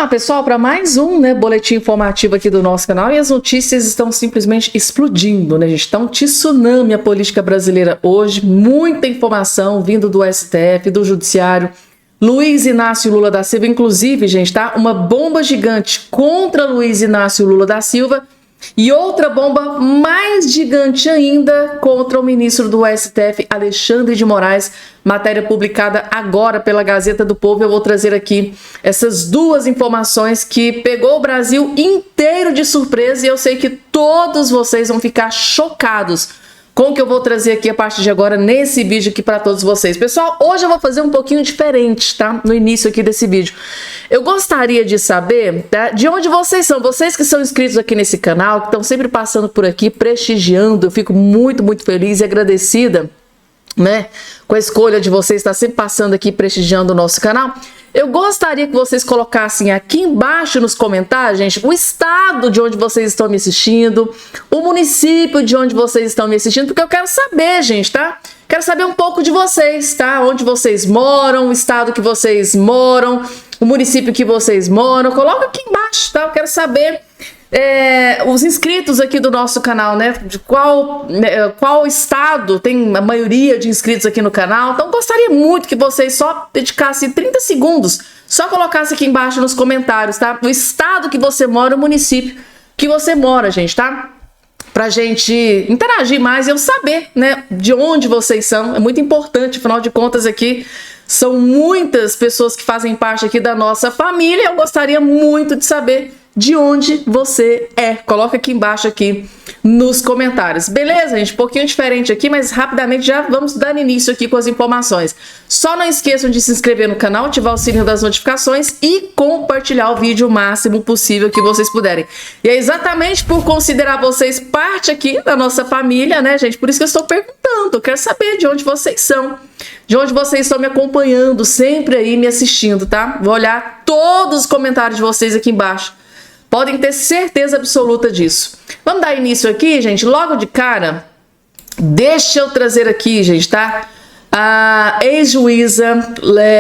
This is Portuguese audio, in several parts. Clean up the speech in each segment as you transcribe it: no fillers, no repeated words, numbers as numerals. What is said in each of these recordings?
lá, pessoal, para mais um boletim informativo aqui do nosso canal. E as notícias estão simplesmente explodindo, né, gente? Tá um tsunami a política brasileira hoje. Muita informação vindo do STF, do Judiciário. Luiz Inácio Lula da Silva, inclusive, gente, tá? Uma bomba gigante contra Luiz Inácio Lula da Silva. E outra bomba mais gigante ainda contra o ministro do STF, Alexandre de Moraes, matéria publicada agora pela Gazeta do Povo. Eu vou trazer aqui essas duas informações que pegou o Brasil inteiro de surpresa e eu sei que todos vocês vão ficar chocados com o que eu vou trazer aqui a partir de agora nesse vídeo aqui para todos vocês. Pessoal, hoje eu vou fazer um pouquinho diferente, tá? No início aqui desse vídeo. Eu gostaria de saber, tá, de onde vocês são. Vocês que são inscritos aqui nesse canal, que estão sempre passando por aqui, prestigiando. Eu fico muito, muito feliz e agradecida, né, com a escolha de vocês estar sempre passando aqui, prestigiando o nosso canal. Eu gostaria que vocês colocassem aqui embaixo nos comentários, gente, o estado de onde vocês estão me assistindo, o município de onde vocês estão me assistindo, porque eu quero saber, gente, tá? Quero saber um pouco de vocês, tá? Onde vocês moram, o estado que vocês moram, o município que vocês moram. Coloca aqui embaixo, tá? Eu quero saber os inscritos aqui do nosso canal, né? De qual estado tem a maioria de inscritos aqui no canal. Então gostaria muito que vocês só dedicassem 30 segundos, só colocassem aqui embaixo nos comentários, tá? O estado que você mora, o município que você mora, gente, tá? Pra gente interagir mais e eu saber, né, de onde vocês são. É muito importante, afinal de contas aqui são muitas pessoas que fazem parte aqui da nossa família. Eu gostaria muito de saber de onde você é. Coloca aqui embaixo aqui nos comentários. Beleza, gente? Um pouquinho diferente aqui, mas rapidamente já vamos dar início aqui com as informações. Só não esqueçam de se inscrever no canal, ativar o sininho das notificações e compartilhar o vídeo o máximo possível que vocês puderem. E é exatamente por considerar vocês parte aqui da nossa família, né, gente? Por isso que eu estou perguntando. Eu quero saber de onde vocês são, de onde vocês estão me acompanhando, sempre aí me assistindo, tá? Vou olhar todos os comentários de vocês aqui embaixo. Podem ter certeza absoluta disso. Vamos dar início aqui, gente, logo de cara. Deixa eu trazer aqui, gente, tá? A ex-juíza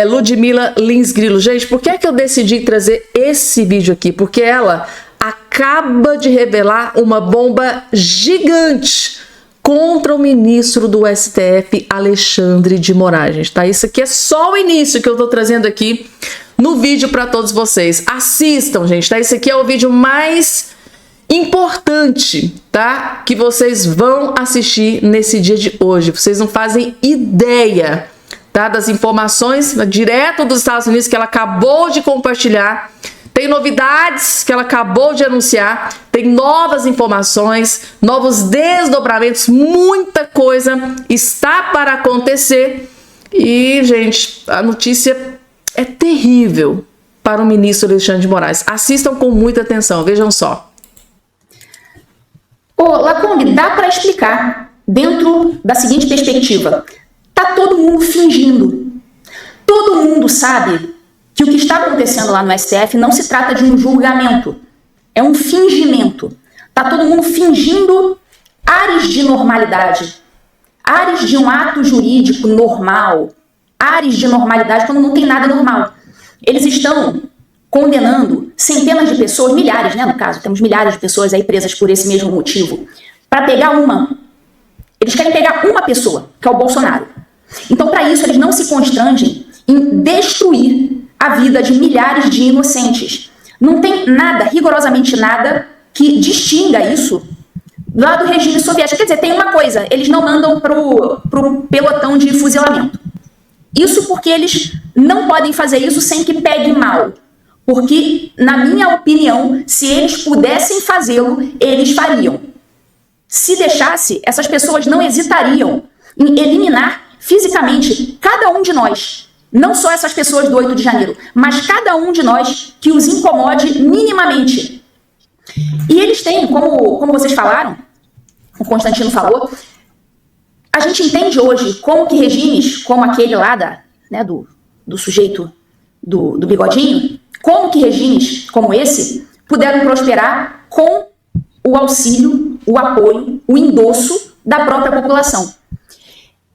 Ludmila Lins Grilo. Gente, por que é que eu decidi trazer esse vídeo aqui? Porque ela acaba de revelar uma bomba gigante contra o ministro do STF, Alexandre de Moraes, gente, tá? Isso aqui é só o início que eu tô trazendo aqui no vídeo para todos vocês. Assistam, gente, tá? Esse aqui é o vídeo mais importante, tá? Que vocês vão assistir nesse dia de hoje. Vocês não fazem ideia, tá? Das informações direto dos Estados Unidos que ela acabou de compartilhar. Tem novidades que ela acabou de anunciar, tem novas informações, novos desdobramentos, muita coisa está para acontecer. E, gente, a notícia é terrível para o ministro Alexandre de Moraes. Assistam com muita atenção, vejam só. Ô, Lacombe, dá para explicar dentro da seguinte perspectiva. Tá todo mundo fingindo. Todo mundo sabe que o que está acontecendo lá no STF não se trata de um julgamento. É um fingimento. Tá todo mundo fingindo ares de normalidade. Ares de um ato jurídico normal. Ares de normalidade quando não tem nada normal. Eles estão condenando centenas de pessoas, milhares, né, no caso, temos milhares de pessoas aí presas por esse mesmo motivo, para pegar uma. Eles querem pegar uma pessoa, que é o Bolsonaro. Então, para isso, eles não se constrangem em destruir a vida de milhares de inocentes. Não tem nada, rigorosamente nada, que distinga isso lá do regime soviético. Quer dizer, tem uma coisa, eles não mandam pro pelotão de fuzilamento. Isso porque eles não podem fazer isso sem que pegue mal. Porque, na minha opinião, se eles pudessem fazê-lo, eles fariam. Se deixasse, essas pessoas não hesitariam em eliminar fisicamente cada um de nós. Não só essas pessoas do 8 de janeiro, mas cada um de nós que os incomode minimamente. E eles têm, como vocês falaram, o Constantino falou, a gente entende hoje como que regimes como aquele lá do sujeito do bigodinho, como que regimes como esse puderam prosperar com o auxílio, o apoio, o endosso da própria população.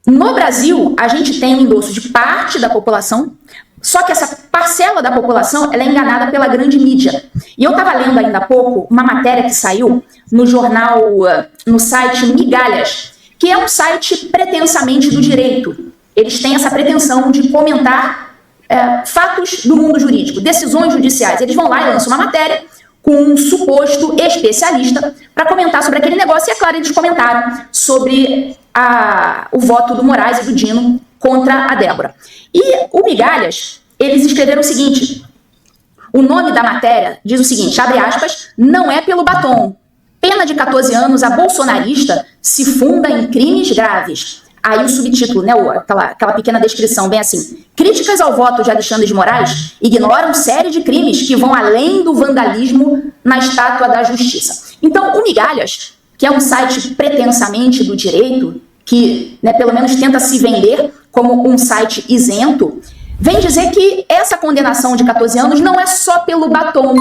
No Brasil, a gente tem o endosso de parte da população, Só que essa parcela da população ela é enganada pela grande mídia. E eu estava lendo ainda há pouco uma matéria que saiu no jornal, no site Migalhas, que é um site pretensamente do direito. Eles têm essa pretensão de comentar fatos do mundo jurídico, decisões judiciais. Eles vão lá e lançam uma matéria com um suposto especialista para comentar sobre aquele negócio. E, é claro, eles comentaram sobre o voto do Moraes e do Dino contra a Débora. E o Migalhas, eles escreveram o seguinte, o nome da matéria diz o seguinte, abre aspas, não é pelo batom. Pena de 14 anos, a bolsonarista se funda em crimes graves. Aí o subtítulo, né, aquela pequena descrição, bem assim. Críticas ao voto de Alexandre de Moraes ignoram série de crimes que vão além do vandalismo na estátua da justiça. Então, o Migalhas, que é um site pretensamente do direito, que, né, pelo menos tenta se vender como um site isento, vem dizer que essa condenação de 14 anos não é só pelo batom.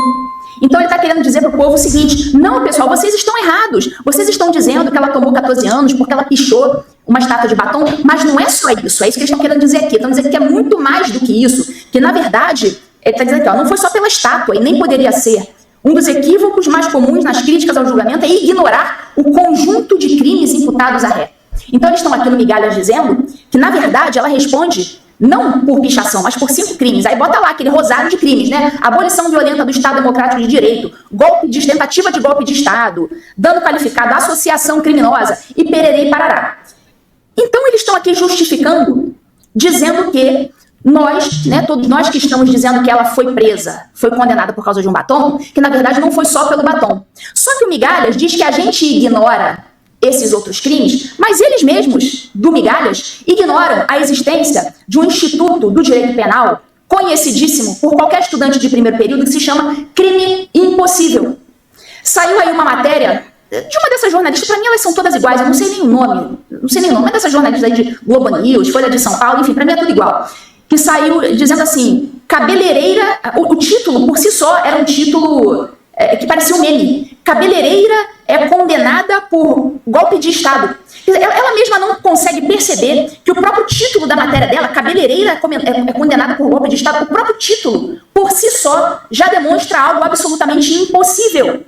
Então ele está querendo dizer para o povo o seguinte, não, pessoal, vocês estão errados. Vocês estão dizendo que ela tomou 14 anos porque ela pichou uma estátua de batom, mas não é só isso. É isso que eles estão querendo dizer aqui. Estão dizendo que é muito mais do que isso. Que, na verdade, ele está dizendo aqui, ó, não foi só pela estátua, e nem poderia ser. Um dos equívocos mais comuns nas críticas ao julgamento é ignorar o conjunto de crimes imputados à ré. Então eles estão aqui no Migalhas dizendo que, na verdade, ela responde não por pichação, mas por 5 crimes. Aí bota lá aquele rosário de crimes, né? Abolição violenta do Estado Democrático de Direito, tentativa de golpe de Estado, dano qualificado, associação criminosa e pererê e parará. Então eles estão aqui justificando, dizendo que nós, né, todos nós que estamos dizendo que ela foi presa, foi condenada por causa de um batom, que na verdade não foi só pelo batom. Só que o Migalhas diz que a gente ignora esses outros crimes, mas eles mesmos, do Migalhas, ignoram a existência de um instituto do direito penal conhecidíssimo por qualquer estudante de primeiro período que se chama crime impossível. Saiu aí uma matéria de uma dessas jornalistas, para mim elas são todas iguais, eu não sei nem o nome, mas dessas jornalistas aí de Globo News, Folha de São Paulo, enfim, para mim é tudo igual, que saiu dizendo assim, cabeleireira, o título por si só era um título que parecia um meme, cabeleireira é condenada por golpe de Estado. Ela mesma não consegue perceber que o próprio título da matéria dela, cabeleireira é condenada por golpe de Estado, o próprio título, por si só, já demonstra algo absolutamente impossível.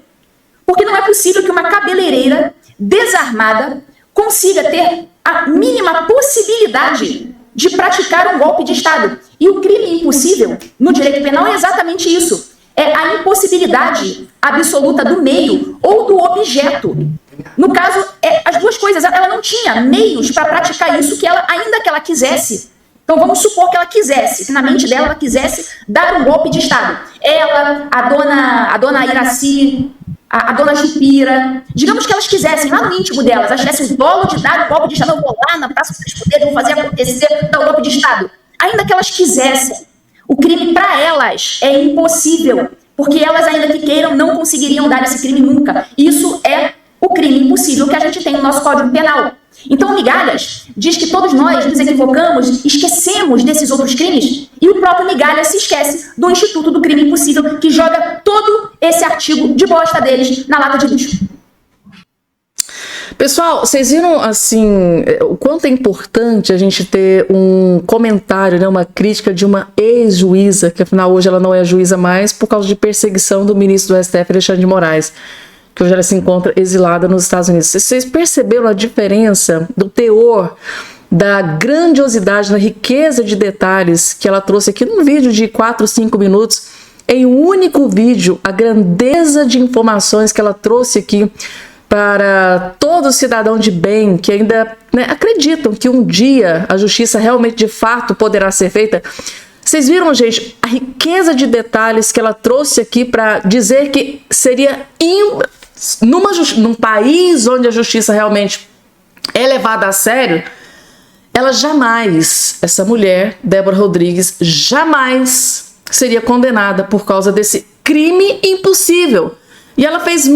Porque não é possível que uma cabeleireira desarmada consiga ter a mínima possibilidade de praticar um golpe de Estado. E o crime impossível no direito penal é exatamente isso. É a impossibilidade absoluta do meio ou do objeto. No caso, as duas coisas. Ela não tinha meios para praticar isso, ainda que ela quisesse. Então vamos supor que ela quisesse, que na mente dela ela quisesse dar um golpe de Estado. Ela, a dona Iraci, a dona Jupira, digamos que elas quisessem, lá no íntimo delas, elas tivessem o dolo de dar um golpe de Estado, eu vou lá na Praça dos Poderes, vou fazer acontecer, dar um golpe de Estado. Ainda que elas quisessem, o crime para elas é impossível, porque elas, ainda que queiram, não conseguiriam dar esse crime nunca. Isso é o crime impossível que a gente tem no nosso Código Penal. Então, Migalhas diz que todos nós nos equivocamos, esquecemos desses outros crimes, e o próprio Migalhas se esquece do Instituto do Crime Impossível, que joga todo esse artigo de bosta deles na lata de lixo. Pessoal, vocês viram, assim, o quanto é importante a gente ter um comentário, né, uma crítica de uma ex-juíza, que afinal hoje ela não é juíza mais, por causa de perseguição do ministro do STF, Alexandre de Moraes, que hoje ela se encontra exilada nos Estados Unidos. Vocês perceberam a diferença do teor, da grandiosidade, da riqueza de detalhes que ela trouxe aqui num vídeo de 4, 5 minutos, em um único vídeo, a grandeza de informações que ela trouxe aqui para todo cidadão de bem que ainda, né, acreditam que um dia a justiça realmente de fato poderá ser feita. Vocês viram, gente, a riqueza de detalhes que ela trouxe aqui para dizer que seria num país onde a justiça realmente é levada a sério, ela jamais, essa mulher, Débora Rodrigues, jamais seria condenada por causa desse crime impossível. E ela fez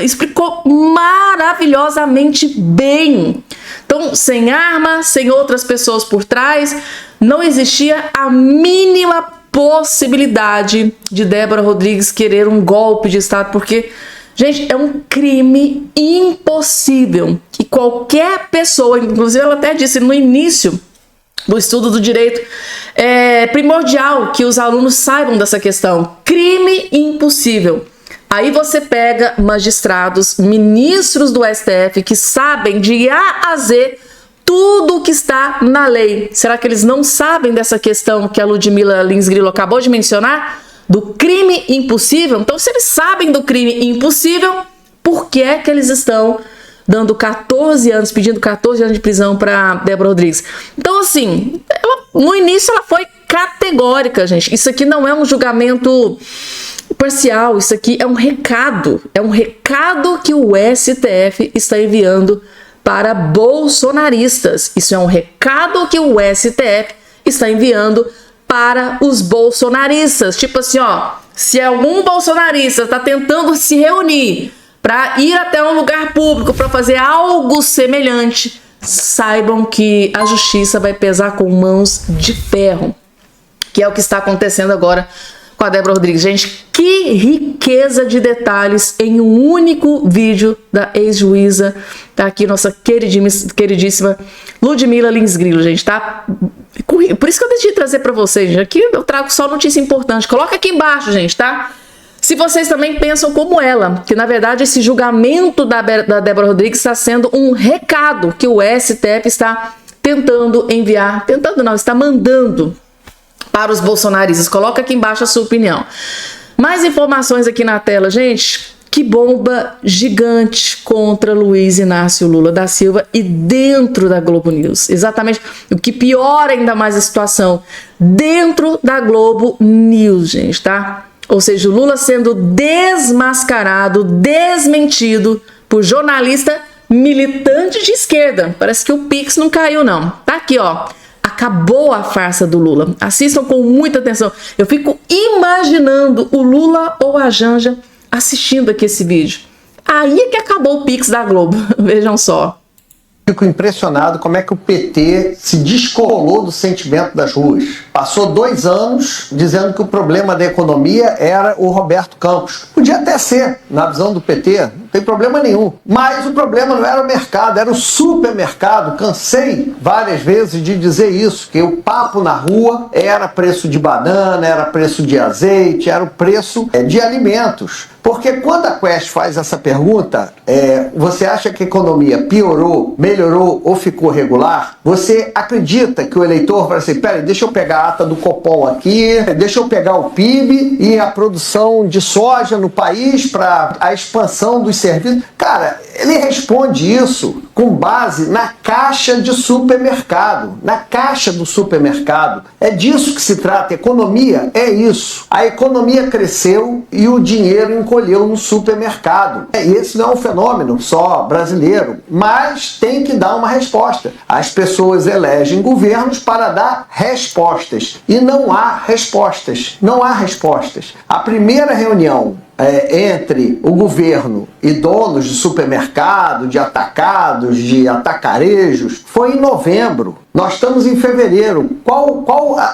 explicou maravilhosamente bem. Então, sem arma, sem outras pessoas por trás, não existia a mínima possibilidade de Débora Rodrigues querer um golpe de Estado, porque, gente, é um crime impossível. E qualquer pessoa, inclusive ela até disse no início do estudo do direito, é primordial que os alunos saibam dessa questão. Crime impossível. Aí você pega magistrados, ministros do STF que sabem de A a Z tudo o que está na lei. Será que eles não sabem dessa questão que a Ludmila Lins Grillo acabou de mencionar? Do crime impossível? Então, se eles sabem do crime impossível, por que é que eles estão dando 14 anos, pedindo 14 anos de prisão para Débora Rodrigues? Então, assim, no início ela foi categórica, gente. Isso aqui não é um julgamento parcial, isso aqui é um recado que o STF está enviando para bolsonaristas. Isso é um recado que o STF está enviando para os bolsonaristas. Tipo assim, ó, se algum bolsonarista está tentando se reunir para ir até um lugar público para fazer algo semelhante, saibam que a justiça vai pesar com mãos de ferro, que é o que está acontecendo agora com a Débora Rodrigues. Gente, que riqueza de detalhes em um único vídeo da ex-juíza, tá aqui nossa queridíssima Ludmila Lins Grillo, gente, tá? Por isso que eu decidi trazer para vocês, gente. Aqui eu trago só notícia importante. Coloca aqui embaixo, gente, tá? Se vocês também pensam como ela, que na verdade esse julgamento da Débora Rodrigues está sendo um recado que o STF está tentando enviar, está mandando para os bolsonaristas. Coloca aqui embaixo a sua opinião. Mais informações aqui na tela, gente. Que bomba gigante contra Luiz Inácio Lula da Silva e dentro da Globo News. Exatamente o que piora ainda mais a situação. Dentro da Globo News, gente, tá? Ou seja, o Lula sendo desmascarado, desmentido por jornalista militante de esquerda. Parece que o Pix não caiu, não. Tá aqui, ó. Acabou a farsa do Lula. Assistam com muita atenção. Eu fico imaginando o Lula ou a Janja assistindo aqui esse vídeo. Aí é que acabou o Pix da Globo. Vejam só. Fico impressionado como é que o PT se descolou do sentimento das ruas. Passou 2 anos dizendo que o problema da economia era o Roberto Campos. Podia até ser, na visão do PT, não tem problema nenhum. Mas o problema não era o mercado, era o supermercado. Cansei várias vezes de dizer isso, que o papo na rua era preço de banana, era preço de azeite, era o preço de alimentos. Porque quando a Quest faz essa pergunta, você acha que a economia piorou, melhorou ou ficou regular? Você acredita que o eleitor vai assim, peraí, deixa eu pegar a ata do Copom aqui, deixa eu pegar o PIB e a produção de soja no país para a expansão dos serviços? Cara, ele responde isso com base na caixa de supermercado, na caixa do supermercado. É disso que se trata. Economia é isso. A economia cresceu e o dinheiro encolheu no supermercado. E esse não é um fenômeno só brasileiro, mas tem que dar uma resposta. As pessoas elegem governos para dar respostas e não há respostas. Não há respostas. A primeira reunião entre o governo e donos de supermercado, de atacados, de atacarejos, foi em novembro. Nós estamos em fevereiro.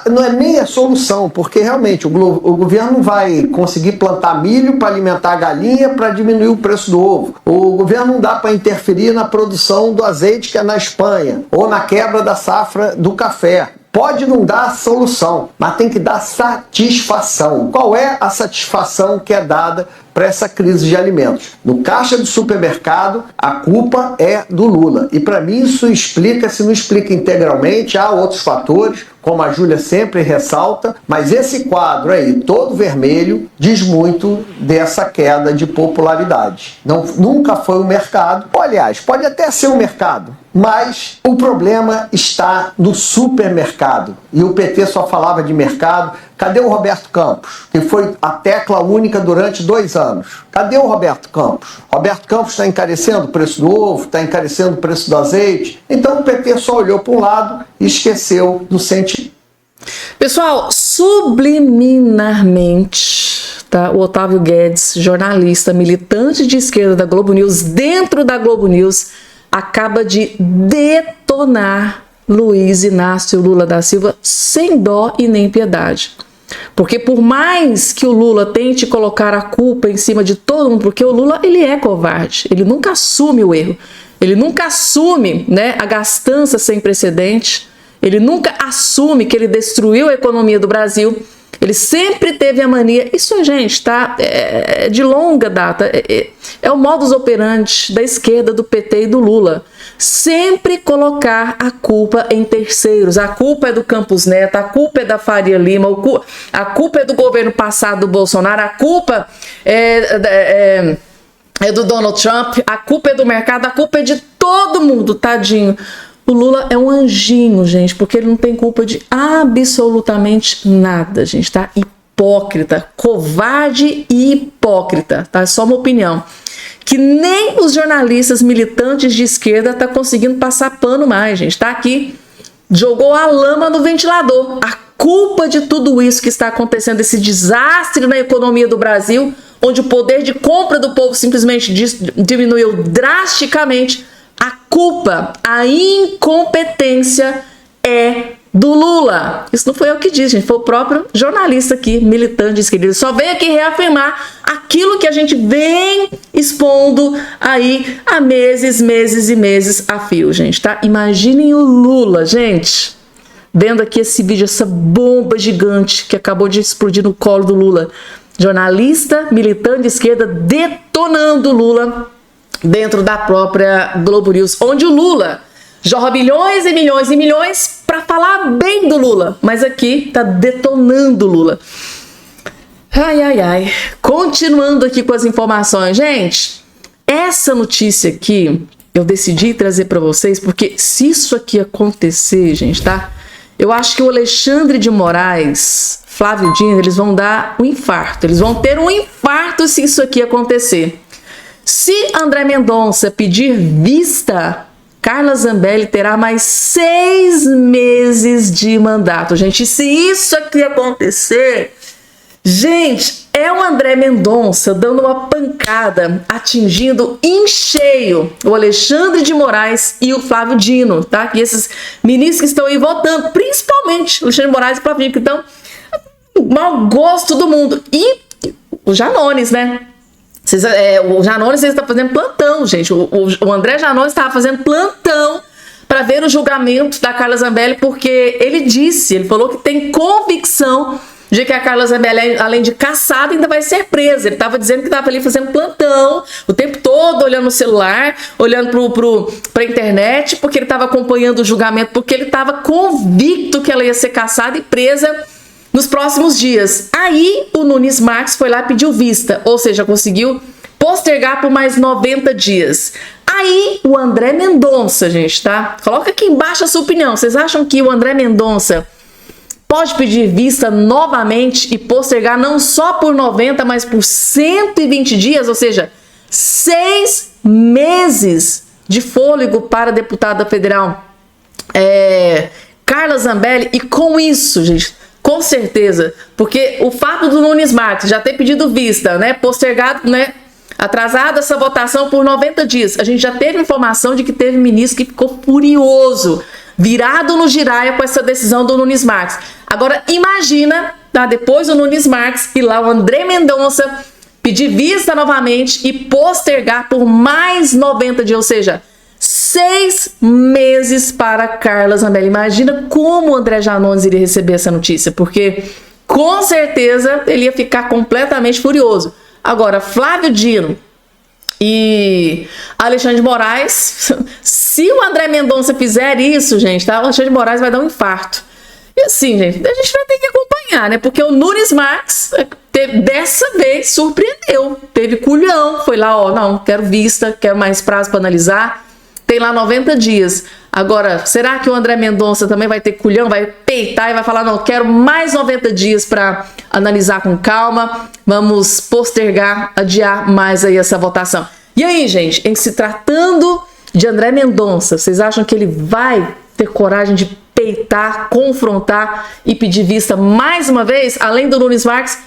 Não é nem a solução, porque realmente o governo não vai conseguir plantar milho para alimentar a galinha para diminuir o preço do ovo. O governo não dá para interferir na produção do azeite que é na Espanha, ou na quebra da safra do café. Pode não dar solução, mas tem que dar satisfação. Qual é a satisfação que é dada para essa crise de alimentos? No caixa do supermercado, a culpa é do Lula. E para mim isso explica, se não explica integralmente, há outros fatores, como a Júlia sempre ressalta, mas esse quadro aí, todo vermelho, diz muito dessa queda de popularidade. Nunca foi o mercado, aliás, pode até ser o mercado, mas o problema está no supermercado. E o PT só falava de mercado. Cadê o Roberto Campos, que foi a tecla única durante 2 anos? Cadê o Roberto Campos? Roberto Campos está encarecendo o preço do ovo, está encarecendo o preço do azeite. Então o PT só olhou para um lado e esqueceu do sentimento. Pessoal, subliminarmente, tá? O Otávio Guedes, jornalista, militante de esquerda da Globo News, dentro da Globo News, acaba de detonar Luiz Inácio Lula da Silva sem dó e nem piedade. Porque por mais que o Lula tente colocar a culpa em cima de todo mundo, porque o Lula, ele é covarde, ele nunca assume o erro, ele nunca assume, né, a gastança sem precedente, Ele nunca assume que ele destruiu a economia do Brasil. Ele sempre teve a mania, isso, gente, tá? É de longa data, é o modus operandi da esquerda, do PT e do Lula. Sempre colocar a culpa em terceiros. A culpa é do Campos Neto, a culpa é da Faria Lima, a culpa é do governo passado do Bolsonaro, a culpa é do Donald Trump, a culpa é do mercado, a culpa é de todo mundo, tadinho. O Lula é um anjinho, gente, porque ele não tem culpa de absolutamente nada, gente, tá? Hipócrita, covarde e hipócrita, tá? É só uma opinião. Que nem os jornalistas militantes de esquerda tá conseguindo passar pano mais, gente, tá? Aqui jogou a lama no ventilador. A culpa de tudo isso que está acontecendo, esse desastre na economia do Brasil, onde o poder de compra do povo simplesmente diminuiu drasticamente, a culpa, a incompetência é do Lula. Isso não foi eu que disse, gente, foi o próprio jornalista aqui, militante de esquerda. Ele só veio aqui reafirmar aquilo que a gente vem expondo aí há meses e meses a fio, gente, tá? Imaginem o Lula, gente, vendo aqui esse vídeo, essa bomba gigante que acabou de explodir no colo do Lula. Jornalista, militante de esquerda detonando o Lula dentro da própria Globo News, onde o Lula jorra milhões e milhões e milhões para falar bem do Lula, mas aqui tá detonando o Lula. Ai. Continuando aqui com as informações, gente, essa notícia aqui eu decidi trazer para vocês porque se isso aqui acontecer, gente, tá? Eu acho que o Alexandre de Moraes, Flávio Dino, eles vão dar um infarto, eles vão ter um infarto se isso aqui acontecer. Se André Mendonça pedir vista, Carla Zambelli terá mais 6 meses de mandato. Gente, se isso aqui acontecer, gente, é o André Mendonça dando uma pancada, atingindo em cheio o Alexandre de Moraes e o Flávio Dino, tá? E esses ministros que estão aí votando, principalmente o Alexandre de Moraes e o Flávio Dino, que estão mau gosto do mundo. E o Janones, né? O Janones está fazendo plantão, gente. O André Janones estava fazendo plantão para ver o julgamento da Carla Zambelli, porque ele falou que tem convicção de que a Carla Zambelli, além de caçada, ainda vai ser presa. Ele estava dizendo que estava ali fazendo plantão o tempo todo, olhando no celular, olhando para a internet, porque ele estava acompanhando o julgamento, porque ele estava convicto que ela ia ser caçada e presa nos próximos dias. Aí o Nunes Marques foi lá e pediu vista, ou seja, conseguiu postergar por mais 90 dias. Aí o André Mendonça, gente, tá? Coloca aqui embaixo a sua opinião. Vocês acham que o André Mendonça pode pedir vista novamente e postergar não só por 90, mas por 120 dias? Ou seja, 6 meses de fôlego para a deputada federal Carla Zambelli. E com isso, gente, com certeza, porque o fato do Nunes Marques já ter pedido vista, né, postergado, né, atrasado essa votação por 90 dias, a gente já teve informação de que teve ministro que ficou furioso, virado no giraia com essa decisão do Nunes Marques. Agora imagina, tá, depois do Nunes Marques e lá o André Mendonça pedir vista novamente e postergar por mais 90 dias, ou seja, 6 meses para Carla Zambelli. Imagina como o André Janones iria receber essa notícia, porque com certeza ele ia ficar completamente furioso. Agora, Flávio Dino e Alexandre de Moraes, se o André Mendonça fizer isso, gente, tá? O Alexandre de Moraes vai dar um infarto. E assim, gente, a gente vai ter que acompanhar, né? Porque o Nunes Marques dessa vez surpreendeu, teve culhão, foi lá, ó, não, quero vista, quero mais prazo para analisar. Tem lá 90 dias. Agora, será que o André Mendonça também vai ter culhão, vai peitar e vai falar, não, quero mais 90 dias para analisar com calma, vamos postergar, adiar mais aí essa votação. E aí, gente, em se tratando de André Mendonça, vocês acham que ele vai ter coragem de peitar, confrontar e pedir vista mais uma vez, além do Nunes Marques?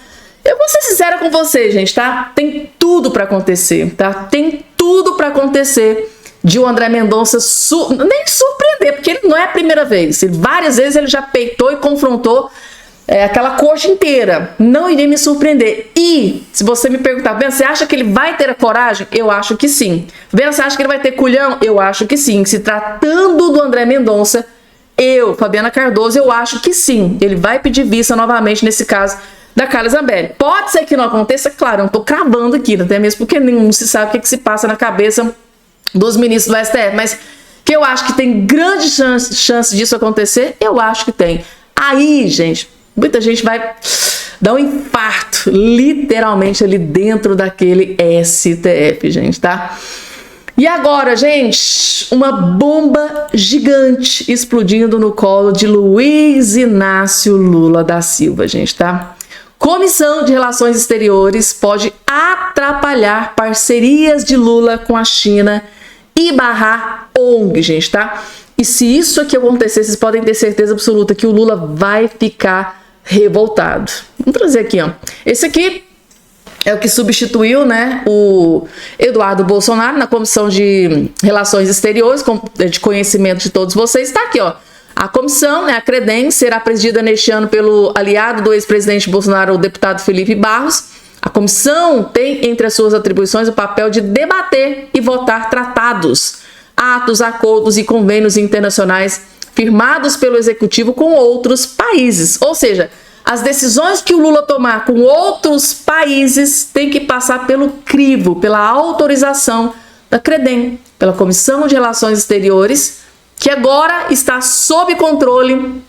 Eu vou ser sincera com vocês, gente, tá? Tem tudo para acontecer, tá? Tem tudo para acontecer de o André Mendonça nem surpreender, porque ele não é a primeira vez. Várias vezes ele já peitou e confrontou aquela corte inteira. Não iria me surpreender. E, se você me perguntar, Ben, você acha que ele vai ter a coragem? Eu acho que sim. Ben, você acha que ele vai ter culhão? Eu acho que sim. Se tratando do André Mendonça, Eu, Fabiana Cardoso, eu acho que sim, ele vai pedir vista novamente nesse caso da Carla Zambelli. Pode ser que não aconteça, claro, eu não tô cravando aqui, até mesmo porque não se sabe o que se passa na cabeça dos ministros do STF, mas que eu acho que tem grande chance disso acontecer, eu acho que tem. Aí, gente, muita gente vai dar um infarto, literalmente, ali dentro daquele STF, gente, tá? E agora, gente, uma bomba gigante explodindo no colo de Luiz Inácio Lula da Silva, gente, tá? Comissão de Relações Exteriores pode atrapalhar parcerias de Lula com a China e barrar ONG, gente, tá? E se isso aqui acontecer, vocês podem ter certeza absoluta que o Lula vai ficar revoltado. Vamos trazer aqui, ó. Esse aqui é o que substituiu, né, o Eduardo Bolsonaro na Comissão de Relações Exteriores, de conhecimento de todos vocês. Está aqui, ó. A comissão, né, a CREDEM, será presidida neste ano pelo aliado do ex-presidente Bolsonaro, o deputado Felipe Barros. A comissão tem entre as suas atribuições o papel de debater e votar tratados, atos, acordos e convênios internacionais firmados pelo executivo com outros países. Ou seja, as decisões que o Lula tomar com outros países têm que passar pelo crivo, pela autorização da CREDEM, pela Comissão de Relações Exteriores, que agora está sob controle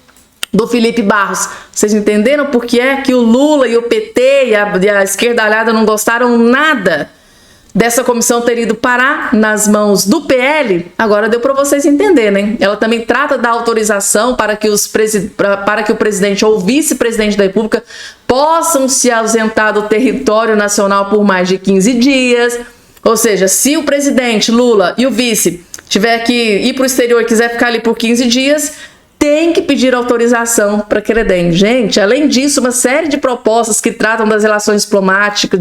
do Felipe Barros. Vocês entenderam por que é que o Lula e o PT e a esquerdalhada não gostaram nada dessa comissão ter ido parar nas mãos do PL? Agora deu para vocês entenderem, né? Ela também trata da autorização para que o presidente ou vice-presidente da República possam se ausentar do território nacional por mais de 15 dias. Ou seja, se o presidente Lula e o vice tiver que ir para o exterior e quiser ficar ali por 15 dias, tem que pedir autorização para a CREDEM. Gente, além disso, uma série de propostas que tratam das relações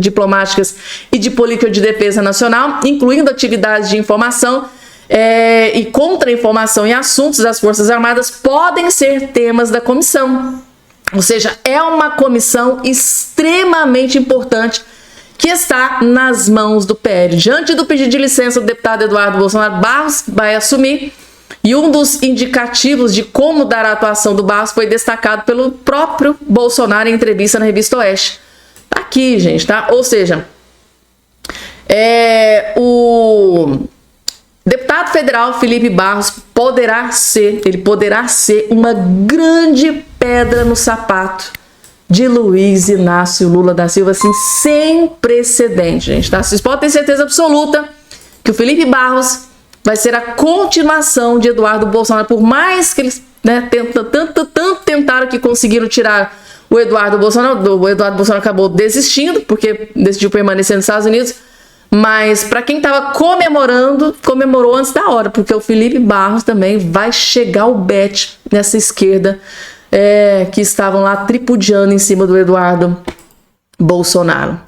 diplomáticas e de política de defesa nacional, incluindo atividades de informação e contra-informação em assuntos das Forças Armadas, podem ser temas da comissão. Ou seja, é uma comissão extremamente importante que está nas mãos do PL. Diante do pedido de licença do deputado Eduardo Bolsonaro, Barros vai assumir. E um dos indicativos de como dar a atuação do Barros foi destacado pelo próprio Bolsonaro em entrevista na Revista Oeste. Tá aqui, gente, tá? Ou seja, o deputado federal Felipe Barros poderá ser uma grande pedra no sapato de Luiz Inácio Lula da Silva, assim, sem precedente, gente, tá? Vocês podem ter certeza absoluta que o Felipe Barros vai ser a continuação de Eduardo Bolsonaro, por mais que eles, né, tanto tentaram que conseguiram tirar o Eduardo Bolsonaro. O Eduardo Bolsonaro acabou desistindo, porque decidiu permanecer nos Estados Unidos. Mas para quem estava comemorou antes da hora, porque o Felipe Barros também vai chegar o bet nessa esquerda que estavam lá tripudiando em cima do Eduardo Bolsonaro.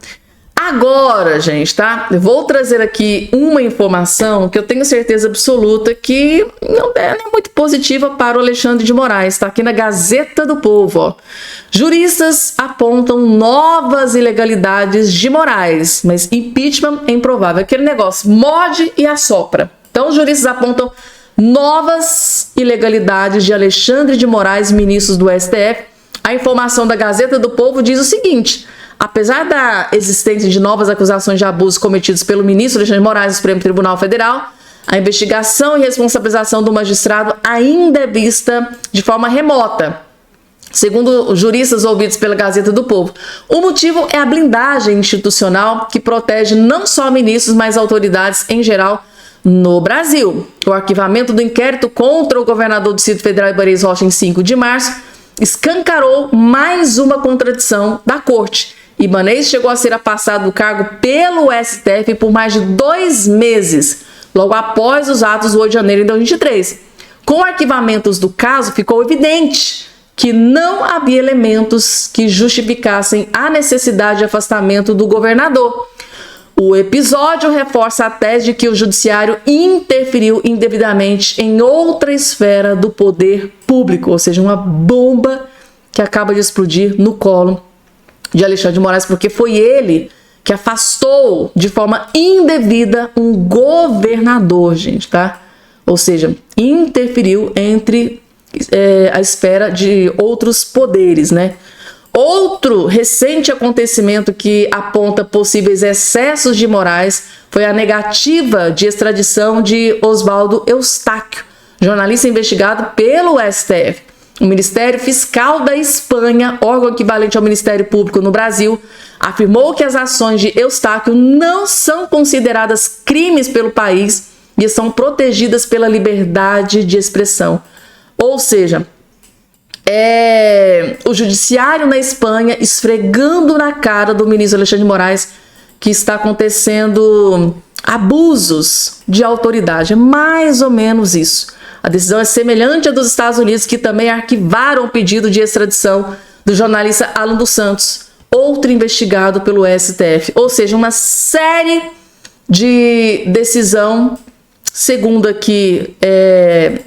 Agora, gente, tá? Eu vou trazer aqui uma informação que eu tenho certeza absoluta que não é muito positiva para o Alexandre de Moraes. Tá aqui na Gazeta do Povo, ó. Juristas apontam novas ilegalidades de Moraes, mas impeachment é improvável. Aquele negócio, morde e assopra. Então, os juristas apontam novas ilegalidades de Alexandre de Moraes, ministros do STF. A informação da Gazeta do Povo diz o seguinte: apesar da existência de novas acusações de abusos cometidos pelo ministro Alexandre de Moraes no Supremo Tribunal Federal, a investigação e responsabilização do magistrado ainda é vista de forma remota, segundo os juristas ouvidos pela Gazeta do Povo. O motivo é a blindagem institucional que protege não só ministros, mas autoridades em geral no Brasil. O arquivamento do inquérito contra o governador do Distrito Federal Ibanez Rocha em 5 de março escancarou mais uma contradição da Corte. Ibanez chegou a ser afastado do cargo pelo STF por mais de 2 meses, logo após os atos do 8 de janeiro de 2023. Com arquivamentos do caso, ficou evidente que não havia elementos que justificassem a necessidade de afastamento do governador. O episódio reforça a tese de que o judiciário interferiu indevidamente em outra esfera do poder público, ou seja, uma bomba que acaba de explodir no colo de Alexandre de Moraes, porque foi ele que afastou de forma indevida um governador, gente, tá? Ou seja, interferiu entre à espera de outros poderes, né? Outro recente acontecimento que aponta possíveis excessos de Moraes foi a negativa de extradição de Oswaldo Eustáquio, jornalista investigado pelo STF. O Ministério Fiscal da Espanha, órgão equivalente ao Ministério Público no Brasil, afirmou que as ações de Eustáquio não são consideradas crimes pelo país e são protegidas pela liberdade de expressão. Ou seja, o judiciário na Espanha esfregando na cara do ministro Alexandre de Moraes que está acontecendo abusos de autoridade. É mais ou menos isso. A decisão é semelhante à dos Estados Unidos, que também arquivaram o pedido de extradição do jornalista Alan dos Santos, outro investigado pelo STF. Ou seja, uma série de decisão, segundo aqui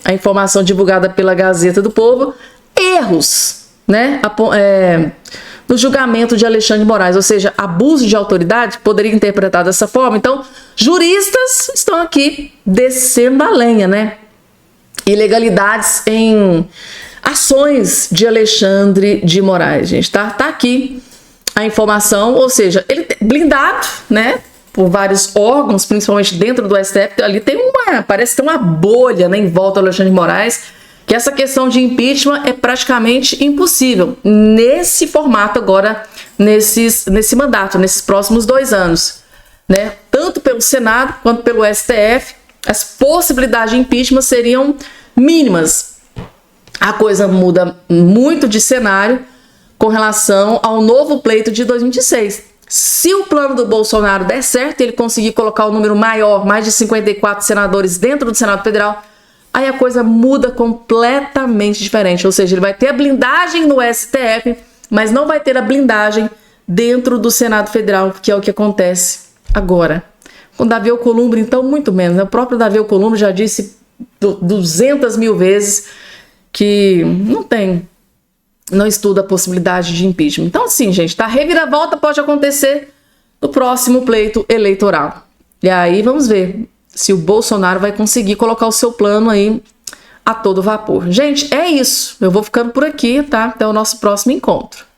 a informação divulgada pela Gazeta do Povo, erros, né, no julgamento de Alexandre de Moraes, ou seja, abuso de autoridade, poderia interpretar dessa forma. Então, juristas estão aqui descendo a lenha, né? Ilegalidades em ações de Alexandre de Moraes, gente, tá aqui a informação, ou seja, ele blindado, né, por vários órgãos, principalmente dentro do STF, ali parece ter uma bolha, né, em volta do Alexandre de Moraes, que essa questão de impeachment é praticamente impossível nesse formato agora, nesse mandato, nesses próximos 2 anos, né? Tanto pelo Senado quanto pelo STF, as possibilidades de impeachment seriam mínimas. A coisa muda muito de cenário com relação ao novo pleito de 2026. Se o plano do Bolsonaro der certo, ele conseguir colocar o número maior, mais de 54 senadores dentro do Senado Federal, aí a coisa muda completamente diferente. Ou seja, ele vai ter a blindagem no STF, mas não vai ter a blindagem dentro do Senado Federal, que é o que acontece agora. Com Davi Alcolumbre, então, muito menos, né? O próprio Davi Alcolumbre já disse 200 mil vezes que não estuda a possibilidade de impeachment. Então, assim, gente, tá? Reviravolta pode acontecer no próximo pleito eleitoral. E aí vamos ver se o Bolsonaro vai conseguir colocar o seu plano aí a todo vapor. Gente, é isso. Eu vou ficando por aqui, tá? Até o nosso próximo encontro.